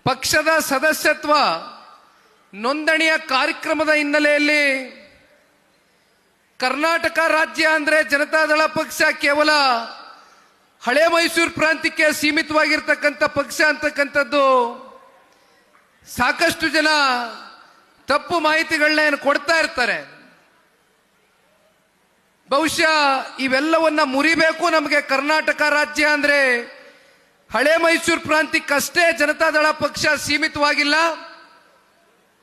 ಪಕ್ಷದ ಸದಸ್ಯತ್ವ ನೋಂದಣಿಯ ಕಾರ್ಯಕ್ರಮದ ಹಿನ್ನೆಲೆಯಲ್ಲಿ ಕರ್ನಾಟಕ ರಾಜ್ಯ ಅಂದ್ರೆ ಜನತಾದಳ ಪಕ್ಷ ಕೇವಲ ಹಳೆ ಮೈಸೂರು ಪ್ರಾಂತ್ಯಕ್ಕೆ ಸೀಮಿತವಾಗಿರ್ತಕ್ಕಂಥ ಪಕ್ಷ ಅಂತಕ್ಕಂಥದ್ದು ಸಾಕಷ್ಟು ಜನ ತಪ್ಪು ಮಾಹಿತಿಗಳನ್ನ ಕೊಡ್ತಾ ಇರ್ತಾರೆ. ಬಹುಶಃ ಇವೆಲ್ಲವನ್ನ ಮುರಿಬೇಕು. ನಮಗೆ ಕರ್ನಾಟಕ ರಾಜ್ಯ ಅಂದ್ರೆ ಹಳೆ ಮೈಸೂರು ಪ್ರಾಂತ್ಯಕ್ಕಷ್ಟೇ ಜನತಾದಳ ಪಕ್ಷ ಸೀಮಿತವಾಗಿಲ್ಲ.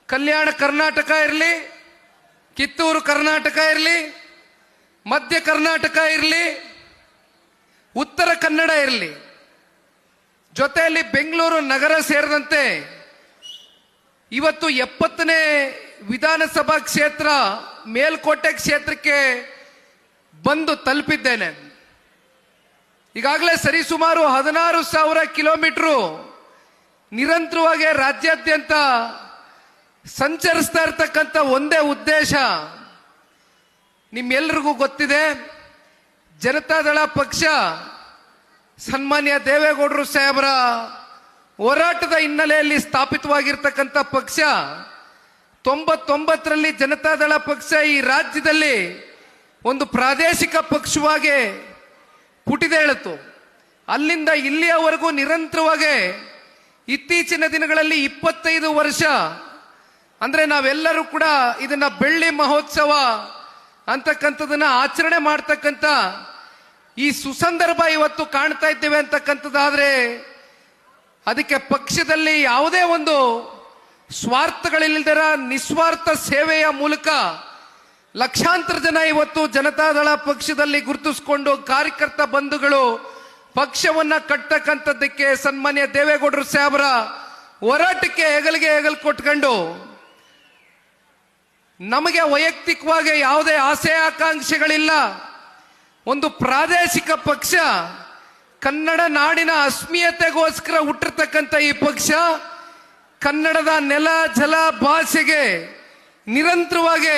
ಕಲ್ಯಾಣ ಕರ್ನಾಟಕ ಇರಲಿ, ಕಿತ್ತೂರು ಕರ್ನಾಟಕ ಇರಲಿ, ಮಧ್ಯ ಕರ್ನಾಟಕ ಇರಲಿ, ಉತ್ತರ ಕನ್ನಡ ಇರಲಿ, ಜೊತೆಯಲ್ಲಿ ಬೆಂಗಳೂರು ನಗರ ಸೇರಿದಂತೆ ಇವತ್ತು 70ನೇ ವಿಧಾನಸಭಾ ಕ್ಷೇತ್ರ ಮೇಲ್ಕೋಟೆ ಕ್ಷೇತ್ರಕ್ಕೆ ಬಂದು ತಲುಪಿದ್ದೇನೆ. ಈಗಾಗಲೇ ಸರಿಸುಮಾರು 16,000 ಕಿಲೋಮೀಟರ್ ನಿರಂತರವಾಗಿ ರಾಜ್ಯಾದ್ಯಂತ ಸಂಚರಿಸ್ತಾ ಇರ್ತಕ್ಕಂಥ ಒಂದೇ ಉದ್ದೇಶ ನಿಮ್ಮೆಲ್ಲರಿಗೂ ಗೊತ್ತಿದೆ. ಜನತಾದಳ ಪಕ್ಷ ಸನ್ಮಾನ್ಯ ದೇವೇಗೌಡರು ಸಾಹೇಬರ ಹೋರಾಟದ ಹಿನ್ನೆಲೆಯಲ್ಲಿ ಸ್ಥಾಪಿತವಾಗಿರ್ತಕ್ಕಂಥ ಪಕ್ಷ. 99ರಲ್ಲಿ ಜನತಾದಳ ಪಕ್ಷ ಈ ರಾಜ್ಯದಲ್ಲಿ ಒಂದು ಪ್ರಾದೇಶಿಕ ಪಕ್ಷವಾಗಿ ಪುಟಿದೇಳಿತು. ಅಲ್ಲಿಂದ ಇಲ್ಲಿಯವರೆಗೂ ನಿರಂತರವಾಗಿ ಇತ್ತೀಚಿನ ದಿನಗಳಲ್ಲಿ 25 ವರ್ಷ ಅಂದ್ರೆ ನಾವೆಲ್ಲರೂ ಕೂಡ ಇದನ್ನ ಬೆಳ್ಳಿ ಮಹೋತ್ಸವ ಅಂತಕ್ಕಂಥದನ್ನ ಆಚರಣೆ ಮಾಡ್ತಕ್ಕಂಥ ಈ ಸುಸಂದರ್ಭ ಇವತ್ತು ಕಾಣ್ತಾ ಇದ್ದೇವೆ ಅಂತಕ್ಕಂಥದ್ದಾದ್ರೆ ಅದಕ್ಕೆ ಪಕ್ಷದಲ್ಲಿ ಯಾವುದೇ ಒಂದು ಸ್ವಾರ್ಥಗಳಿಲ್ಲದರ ನಿಸ್ವಾರ್ಥ ಸೇವೆಯ ಮೂಲಕ ಲಕ್ಷಾಂತರ ಜನ ಇವತ್ತು ಜನತಾದಳ ಪಕ್ಷದಲ್ಲಿ ಗುರುತಿಸಿಕೊಂಡು ಕಾರ್ಯಕರ್ತ ಬಂಧುಗಳು ಪಕ್ಷವನ್ನ ಕಟ್ಟತಕ್ಕಂಥದ್ದಕ್ಕೆ ಸನ್ಮಾನ್ಯ ದೇವೇಗೌಡರು ಸಾಹೇಬರ ಹೋರಾಟಕ್ಕೆ ಹೆಗಲಿಗೆ ಹೆಗಲು ಕೊಟ್ಕೊಂಡು ನಮಗೆ ವೈಯಕ್ತಿಕವಾಗಿ ಯಾವುದೇ ಆಸೆ ಆಕಾಂಕ್ಷೆಗಳಿಲ್ಲ. ಒಂದು ಪ್ರಾದೇಶಿಕ ಪಕ್ಷ, ಕನ್ನಡ ನಾಡಿನ ಅಸ್ಮಿಯತೆಗೋಸ್ಕರ ಹುಟ್ಟಿರ್ತಕ್ಕಂಥ ಈ ಪಕ್ಷ ಕನ್ನಡದ ನೆಲ ಜಲ ಭಾಷೆಗೆ ನಿರಂತರವಾಗಿ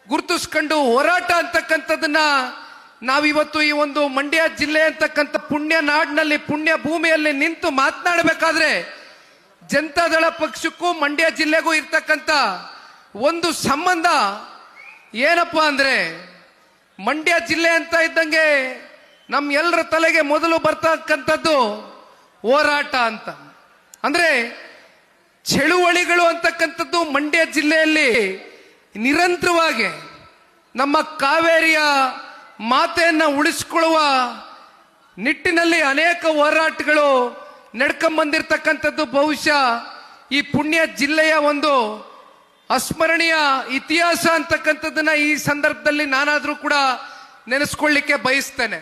ಗುರುತಿಸ್ಕೊಂಡು ಹೋರಾಟ ಅಂತಕ್ಕಂಥದ್ದನ್ನ ನಾವಿವತ್ತು ಈ ಒಂದು ಮಂಡ್ಯ ಜಿಲ್ಲೆ ಅಂತಕ್ಕಂಥ ಪುಣ್ಯ ನಾಡಿನಲ್ಲಿ ಪುಣ್ಯ ಭೂಮಿಯಲ್ಲಿ ನಿಂತು ಮಾತನಾಡಬೇಕಾದ್ರೆ ಜನತಾದಳ ಪಕ್ಷಕ್ಕೂ ಮಂಡ್ಯ ಜಿಲ್ಲೆಗೂ ಇರ್ತಕ್ಕಂಥ ಒಂದು ಸಂಬಂಧ ಏನಪ್ಪಾ ಅಂದ್ರೆ ಮಂಡ್ಯ ಜಿಲ್ಲೆ ಅಂತ ಇದ್ದಂಗೆ ನಮ್ ಎಲ್ಲರ ತಲೆಗೆ ಮೊದಲು ಬರ್ತಕ್ಕಂಥದ್ದು ಹೋರಾಟ ಅಂತ. ಅಂದ್ರೆ ಚಳುವಳಿಗಳು ಅಂತಕ್ಕಂಥದ್ದು ಮಂಡ್ಯ ಜಿಲ್ಲೆಯಲ್ಲಿ ನಿರಂತರವಾಗಿ ನಮ್ಮ ಕಾವೇರಿಯ ಮಾತೆಯನ್ನ ಉಳಿಸಿಕೊಳ್ಳುವ ನಿಟ್ಟಿನಲ್ಲಿ ಅನೇಕ ಹೋರಾಟಗಳು ನಡ್ಕೊಂಬಂದಿರ್ತಕ್ಕಂಥದ್ದು ಬಹುಶಃ ಈ ಪುಣ್ಯ ಜಿಲ್ಲೆಯ ಒಂದು ಅಸ್ಮರಣೀಯ ಇತಿಹಾಸ ಅಂತಕ್ಕಂಥದ್ದನ್ನ ಈ ಸಂದರ್ಭದಲ್ಲಿ ನಾನಾದ್ರೂ ಕೂಡ ನೆನೆಸ್ಕೊಳ್ಳಿಕ್ಕೆ ಬಯಸ್ತೇನೆ.